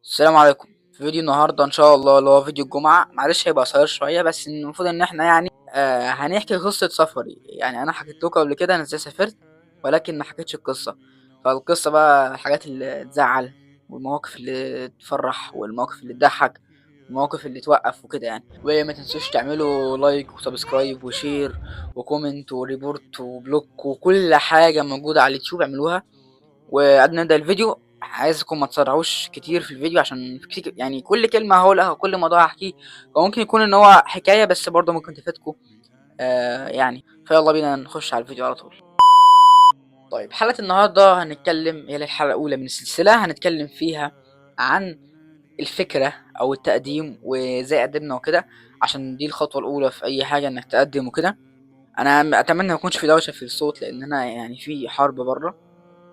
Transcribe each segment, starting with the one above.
السلام عليكم. في فيديو النهارده ان شاء الله اللي هو فيديو الجمعه، معلش هيبقى قصير شويه، بس المفروض ان احنا هنحكي قصه سفري. يعني انا حكيت لكم قبل كده انا ازاي سافرت، ولكن ما حكيتش القصه. فالقصه بقى الحاجات اللي تزعل، والمواقف اللي تفرح، والمواقف اللي تضحك، المواقف اللي توقف وكده يعني. وما تنسوش تعملوا لايك وسبسكرايب وشير وكومنت وريبورت وبلوك وكل حاجه موجوده على اليوتيوب اعملوها. وقبل ما نبدأ الفيديو عايزكم ما تسرعوش كتير في الفيديو، عشان يعني كل كلمة هقولها وكل موضوع هحكيه ممكن يكون ان هو حكاية، بس برضه ممكن تفيدكم. يعني فيلا بينا نخش على الفيديو على طول. طيب، حلقة النهاردة هنتكلم، هي الحلقة الأولى من السلسلة هنتكلم فيها عن الفكرة أو التقديم وازاي قدمنا وكده، عشان دي الخطوة الأولى في أي حاجة إنك تقدم وكده. أنا أتمنى ما يكونش في دوشة في الصوت، لأن أنا يعني في حرب بره.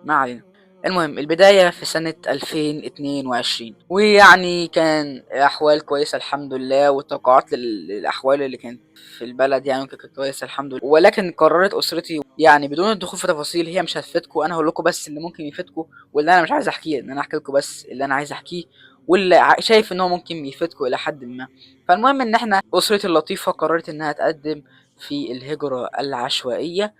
ما علينا. المهم البداية في سنة 2022، ويعني كان أحوال كويسة الحمد لله، والتوقعات للأحوال اللي كانت في البلد يعني كانت كويسة الحمد لله. ولكن قررت أسرتي، يعني بدون الدخول في تفاصيل هي مش هتفيدكم، أنا هقول لكم بس اللي ممكن يفيدكم، واللي أنا مش عايز أحكيه إن أنا أحكي لكم بس اللي أنا عايز أحكيه، واللي شايف إن هو ممكن يفيدكم إلى حد ما. فالمهم إن إحنا أسرتي اللطيفة قررت إنها تقدم في الهجرة العشوائية.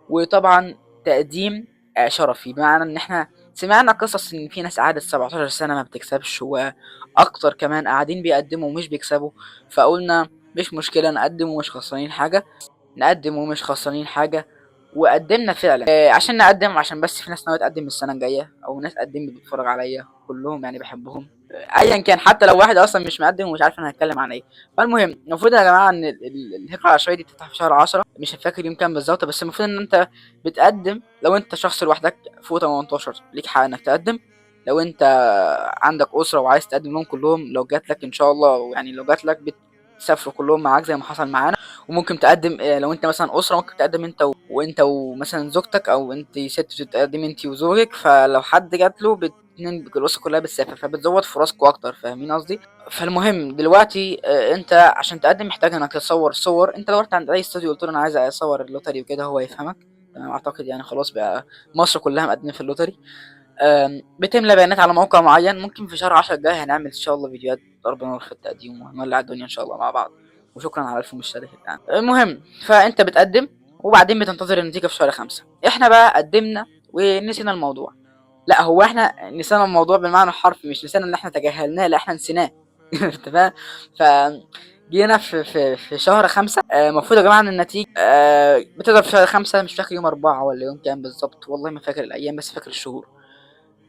وطبعا تقديم شرفي، بمعنى ان احنا سمعنا قصص ان في ناس قعدت 17 سنة ما بتكسبش، واكتر كمان قاعدين بيقدموا ومش بيكسبوا. فقلنا مش مشكلة، نقدم ومش خسرانين حاجة، نقدم ومش خسرانين حاجة. وقدمنا فعلا، عشان نقدم، عشان بس في ناس ناوية تقدم السنة الجاية، او ناس قدمت بتتفرج عليا كلهم يعني بحبهم. ايا كان، حتى لو واحد اصلا مش مقدم ومش عارف انا هتكلم عن ايه. فالمهم المفروض يا جماعه ان الهجره العشوائيه دي بتفتح في شهر 10، مش فاكر يوم كام بالظبط، بس المفروض ان انت بتقدم لو انت شخص لوحدك فوق 18 ليك حق انك تقدم. لو انت عندك اسره وعايز تقدم لهم كلهم، لو جات لك ان شاء الله، يعني لو جات لك بتسافروا كلهم معاك زي ما حصل معانا. وممكن تقدم، لو انت مثلا اسره ممكن تقدم انت وانت ومثلا زوجتك، او انت ست بتقدم انت وزوجك. فلو حد جات له اتنين الاسره كلها بتسافر، فبتزود فرصكوا اكتر، فاهمين قصدي؟ فالمهم دلوقتي انت عشان تقدم محتاج انك تصور صور. انت لو رحت عند اي استوديو قلت له انا عايز اصور اللوتري وكده هو يفهمك. تمام، اعتقد يعني خلاص بقى مصر كلها مقدمين في اللوتري. بتملى بيانات على موقع معين. ممكن في شهر 10 الجاي هنعمل ان شاء الله فيديوهات ضرب نار في التقديم، وهنولع الدنيا ان شاء الله مع بعض. وشكرا على الف مشترك الان. المهم فانت بتقدم، وبعدين بتنتظر النتيجة في شهر 5. احنا بقى قدمنا ونسينا الموضوع. لا، هو احنا نسينا الموضوع بالمعنى الحرفي، مش نسينا ان احنا تجاهلناه، لا احنا نسيناه. انت فاهم؟ ف جينا في شهر 5. المفروض يا جماعه ان النتيجه بتظهر في شهر 5، مش فاكر يوم 4 ولا يوم كام بالظبط، والله ما فاكر الايام بس فاكر الشهور.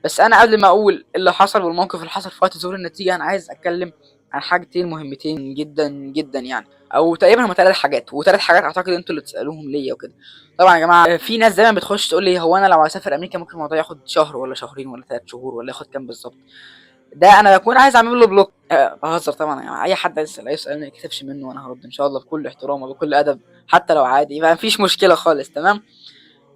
بس انا قبل ما اقول اللي حصل والموقف اللي حصل في وقت ظهور النتيجه، انا عايز اتكلم عن حاجتين مهمتين جدا جدا يعني، او تقريبا هم 3 حاجات، و3 حاجات اعتقد انتوا اللي تسالوهم ليا وكده. طبعا يا جماعه، في ناس دايما بتخش تقول لي هو انا لو هسافر امريكا ممكن الموضوع ياخد شهر ولا شهرين ولا 3 شهور ولا ياخد كام بالظبط. ده انا بكون عايز اعمل له بلوك. بهزر طبعا، يعني اي حد يسال اي سؤال ما يكتبش منه وانا هرد ان شاء الله بكل احترام وبكل ادب، حتى لو عادي ما فيش مشكله خالص. تمام.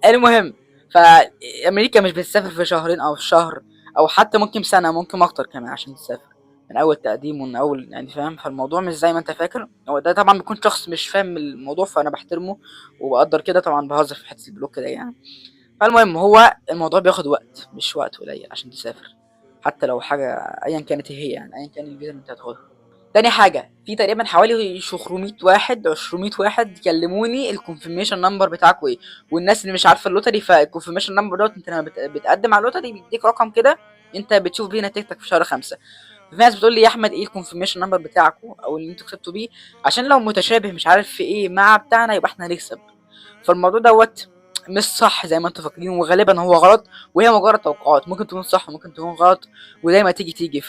المهم، فامريكا مش بتسافر في شهرين او في شهر، او حتى ممكن سنه، ممكن اكتر كمان عشان تسافر من اول تقديم ومن اول، يعني فاهم؟ فالموضوع مش زي ما انت فاكر. هو ده طبعا بيكون شخص مش فاهم الموضوع، فانا بحترمه وبقدر كده. طبعا بهزر في حته البلوك ده يعني. فالمهم هو الموضوع بياخد وقت، مش وقت قليل عشان تسافر، حتى لو حاجه ايا كانت هي، يعني ايا كان الفيزا اللي انت هتاخدها. تاني حاجة، في تقريبا حوالي 600 واحد 200 واحد يكلموني الكونفirmation نمبر بتاعكوا ايه. والناس اللي مش عارفة اللوتري، فالكونفirmation نمبر دوت انت لما بتقدم على اللوتري بيديك رقم كده، انت بتشوف بيه نتيجتك في شهر 5. في ناس بتقول لي يا احمد ايه الكونفirmation نمبر بتاعكوا او اللي انتوا كسبتوا بيه، عشان لو متشابه مش عارف في ايه مع بتاعنا يبقى احنا هنكسب. فالموضوع دوت مش صح زي ما انتوا فاكرين، وغالبا هو غلط. وهي مجرد توقعات، ممكن تكون صح وممكن تكون غلط، وزي ما تيجي تيجي.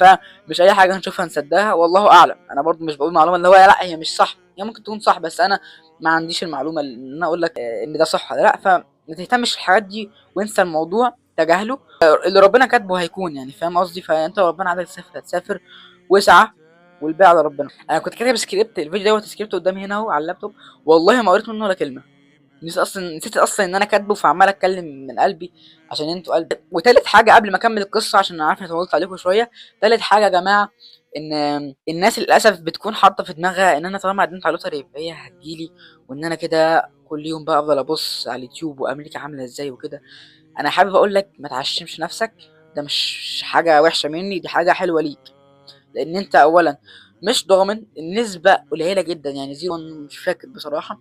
مش اي حاجه هنشوفها نصدقها، والله اعلم. انا برضو مش بقول معلومه اللي هو لا هي مش صح، هي ممكن تكون صح، بس انا ما عنديش المعلومه ان انا اقول لك ان ده صح ولا لا. فما تهتمش الحاجات دي وانسى الموضوع، تجاهله. اللي ربنا كاتبه هيكون، يعني فاهم قصدي؟ فانت لو ربنا عايزك تسافر هتسافر، واسعى، والباقي على ربنا. انا كنت كاتب سكريبت الفيديو دوت، سكريبت قدامي هنا اهو على اللابتوب، والله ما قريت منه ولا كلمه. نسيت اصلا ان انا كاتبه، فعمال اتكلم من قلبي عشان انتوا قلبي. وتالت حاجه قبل ما اكمل القصه، عشان انا عارف اني طولت عليكم شويه. تالت حاجه يا جماعه، ان الناس للاسف بتكون حاطه في دماغها ان انا طالما قدمت على لوتري يبقى هي هتجيلي، وان انا كده كل يوم بقى افضل ابص على اليوتيوب وامريكا عامله ازاي وكده. انا حابب اقول لك ما تعشمش نفسك. ده مش حاجة وحشة مني، دي حاجة حلوة ليك. لان انت اولا مش ضامن، النسبة قليلة جدا يعني زيرو، مش فاكر بصراحة،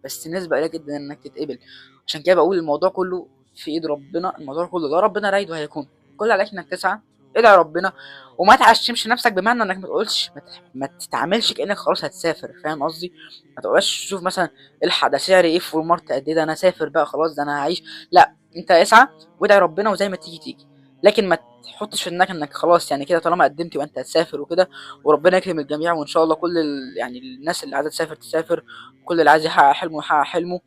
بس نسبة قليلة جدا انك تتقبل. عشان كده بقول الموضوع كله في ايد ربنا، الموضوع كله لو ربنا رايده هيكون. كل عليك انك تسعى، ادعي ربنا، وما تعشمش نفسك، بمعنى انك ما تقولش ما تتعاملش كانك خلاص هتسافر، فاهم قصدي؟ ما تبقاش تشوف مثلا الحق ده سعر ايه فول مارت قد ايه، ده انا سافر بقى خلاص، ده انا هعيش. لا، انت اسعى وادعي ربنا، وزي ما تيجي تيجي. لكن ما تحطش في دماغك انك خلاص يعني كده طالما قدمت وانت هتسافر وكده. وربنا يكرم الجميع، وان شاء الله كل يعني الناس اللي عايزه تسافر تسافر، كل اللي عايز يحقق حلمه يحقق حلمه،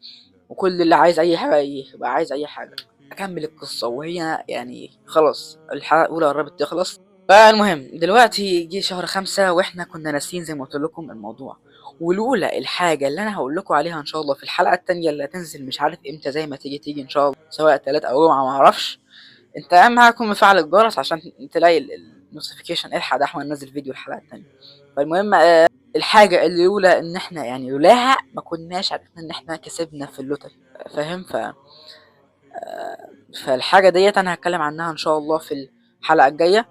وكل اللي عايز اي حاجه يبقى عايز اي حاجه. اكمل القصه، وهي يعني خلاص الحلقه الاولى قربت تخلص. فالمهم دلوقتي جه شهر 5 واحنا كنا ناسيين زي ما قلت لكم الموضوع. ولولا الحاجه اللي انا هقول لكم عليها ان شاء الله في الحلقه التانية اللي هتنزل مش عارف امتى، زي ما تيجي تيجي ان شاء الله، سواء تلات او جمعه ما اعرفش. انت اهم حاجه تكون مفعل الجرس عشان تلاقي النوتيفيكيشن، الحق ده احنا ننزل فيديو الحلقه التانية. فالمهم الحاجه اللي لولا ان احنا يعني لولاها ما كناش عرفنا ان احنا كسبنا في اللوتري، فاهم؟ فالحاجه ديت انا هتكلم عنها ان شاء الله في الحلقه الجايه.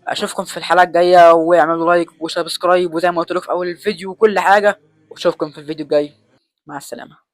اشوفكم في الحلقه الجايه، واعملوا لايك وسبسكرايب وزي ما قلت لكم في اول الفيديو وكل حاجه، واشوفكم في الفيديو الجاي. مع السلامه.